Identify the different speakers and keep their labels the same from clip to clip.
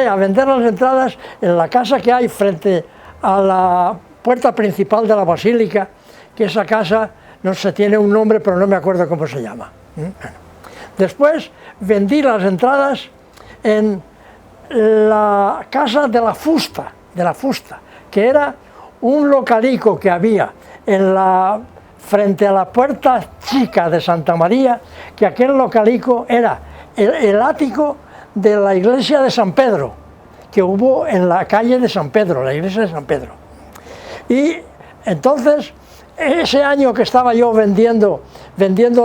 Speaker 1: A vender las entradas en la casa que hay frente a la puerta principal de la basílica, que esa casa no se tiene un nombre, pero no me acuerdo cómo se llama. Después vendí las entradas en la casa de la Fusta, que era un localico que había frente a la puerta chica de Santa María, que aquel localico era el ático de la iglesia de San Pedro, que hubo en la calle de San Pedro, la iglesia de San Pedro. Y entonces, ese año que estaba yo vendiendo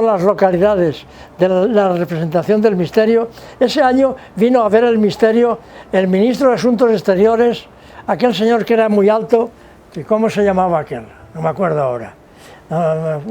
Speaker 1: las localidades de la representación del misterio, ese año vino a ver el misterio el ministro de Asuntos Exteriores, aquel señor que era muy alto, ¿cómo se llamaba aquel? No me acuerdo ahora.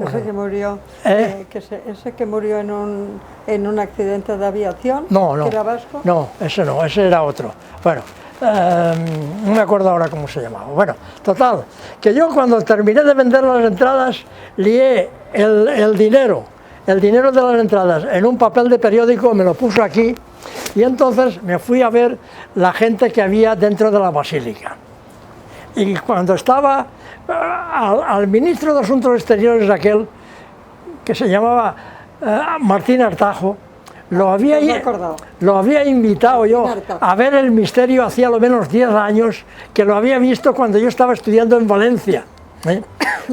Speaker 2: Ese que murió, ese que murió en un accidente de aviación,
Speaker 1: no,
Speaker 2: ¿que era vasco?
Speaker 1: No, ese era otro. Bueno, no me acuerdo ahora cómo se llamaba. Bueno, total, que yo cuando terminé de vender las entradas, lié el dinero de las entradas en un papel de periódico, me lo puso aquí, y entonces me fui a ver la gente que había dentro de la basílica. Y cuando estaba al ministro de Asuntos Exteriores, aquel que se llamaba Martín Artajo, lo había invitado yo a ver el misterio hacía lo menos 10 años, que lo había visto cuando yo estaba estudiando en Valencia.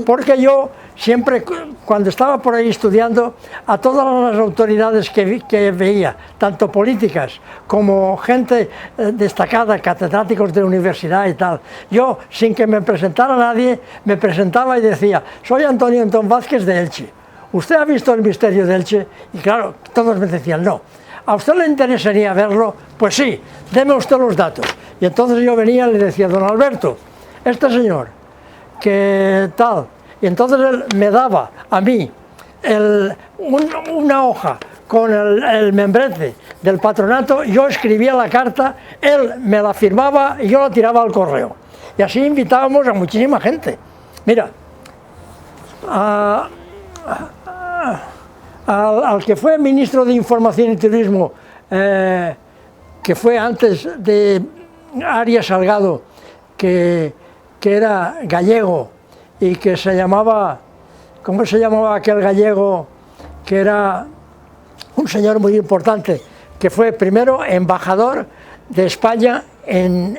Speaker 1: Porque yo siempre, cuando estaba por ahí estudiando, a todas las autoridades que veía, tanto políticas como gente destacada, catedráticos de universidad y tal, yo, sin que me presentara nadie, me presentaba y decía: soy Antonio Antón Vázquez de Elche. ¿Usted ha visto el misterio de Elche? Y claro, todos me decían no. ¿A usted le interesaría verlo? Pues sí, deme usted los datos. Y entonces yo venía y le decía: don Alberto, este señor, que tal. Y entonces él me daba a mí una hoja con el membrete del patronato, yo escribía la carta, él me la firmaba y yo la tiraba al correo. Y así invitábamos a muchísima gente. Mira, al que fue ministro de Información y Turismo, que fue antes de Arias Salgado, que era gallego, y que se llamaba, ¿cómo se llamaba aquel gallego? Que era un señor muy importante, que fue primero embajador de España en...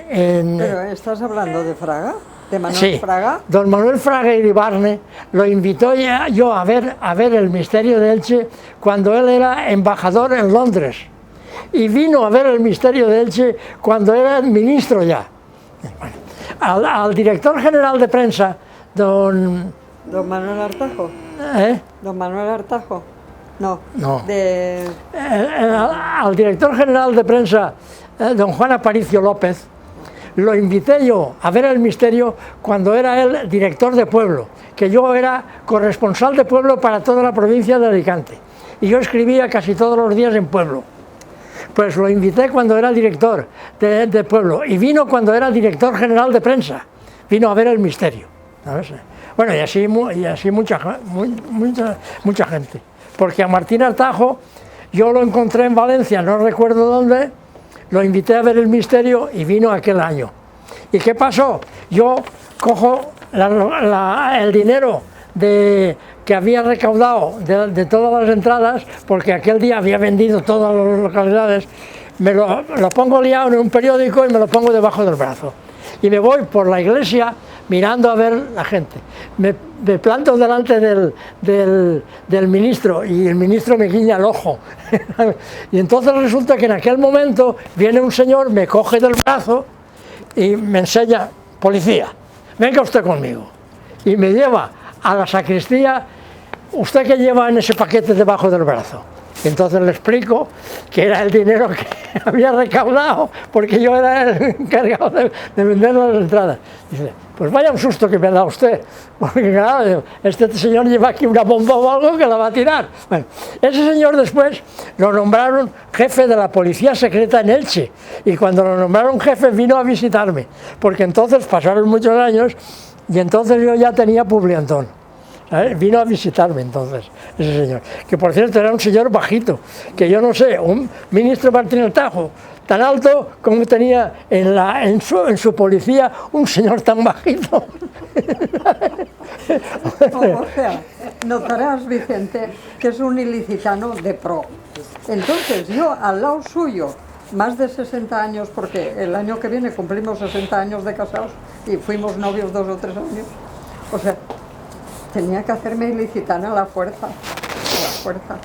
Speaker 2: ¿Pero estás hablando de Fraga? ¿De Manuel
Speaker 1: sí,
Speaker 2: Fraga?
Speaker 1: Don Manuel Fraga Iribarne lo invitó yo a ver el misterio de Elche cuando él era embajador en Londres, y vino a ver el misterio de Elche cuando era ministro ya. Bueno, al director general de prensa, Don
Speaker 2: Manuel Artajo. Don Manuel Artajo. No.
Speaker 1: Al director general de prensa, don Juan Aparicio López, lo invité yo a ver el misterio cuando era él director de pueblo, que yo era corresponsal de pueblo para toda la provincia de Alicante, y yo escribía casi todos los días en pueblo. Pues lo invité cuando era director de pueblo, y vino cuando era director general de prensa, vino a ver el misterio. Bueno, y así mucha gente. Porque a Martín Artajo yo lo encontré en Valencia, no recuerdo dónde, lo invité a ver el misterio y vino aquel año. ¿Y qué pasó? Yo cojo el dinero que había recaudado de todas las entradas, porque aquel día había vendido todas las localidades, me lo pongo liado en un periódico y me lo pongo debajo del brazo. Y me voy por la iglesia mirando a ver la gente. Me planto delante del ministro y el ministro me guiña el ojo. Y entonces resulta que en aquel momento viene un señor, me coge del brazo y me enseña: policía, venga usted conmigo. Y me lleva a la sacristía ¿usted qué lleva en ese paquete debajo del brazo? Y entonces le explico que era el dinero que había recaudado, porque yo era el encargado de vender las entradas. Dice, pues vaya un susto que me da usted, porque claro, este señor lleva aquí una bomba o algo que la va a tirar. Bueno, ese señor después lo nombraron jefe de la policía secreta en Elche, y cuando lo nombraron jefe vino a visitarme, porque entonces pasaron muchos años y entonces yo ya tenía Publiantón. Vino a visitarme entonces ese señor, que por cierto era un señor bajito, que yo no sé, un ministro Martínez Tajo tan alto como tenía en su policía un señor tan bajito.
Speaker 2: O sea, notarás, Vicente, que es un ilicitano de pro. Entonces yo al lado suyo, más de 60 años, porque el año que viene cumplimos 60 años de casados y fuimos novios 2 o 3 años, o sea, tenía que hacerme ilicitana a la fuerza, a la fuerza.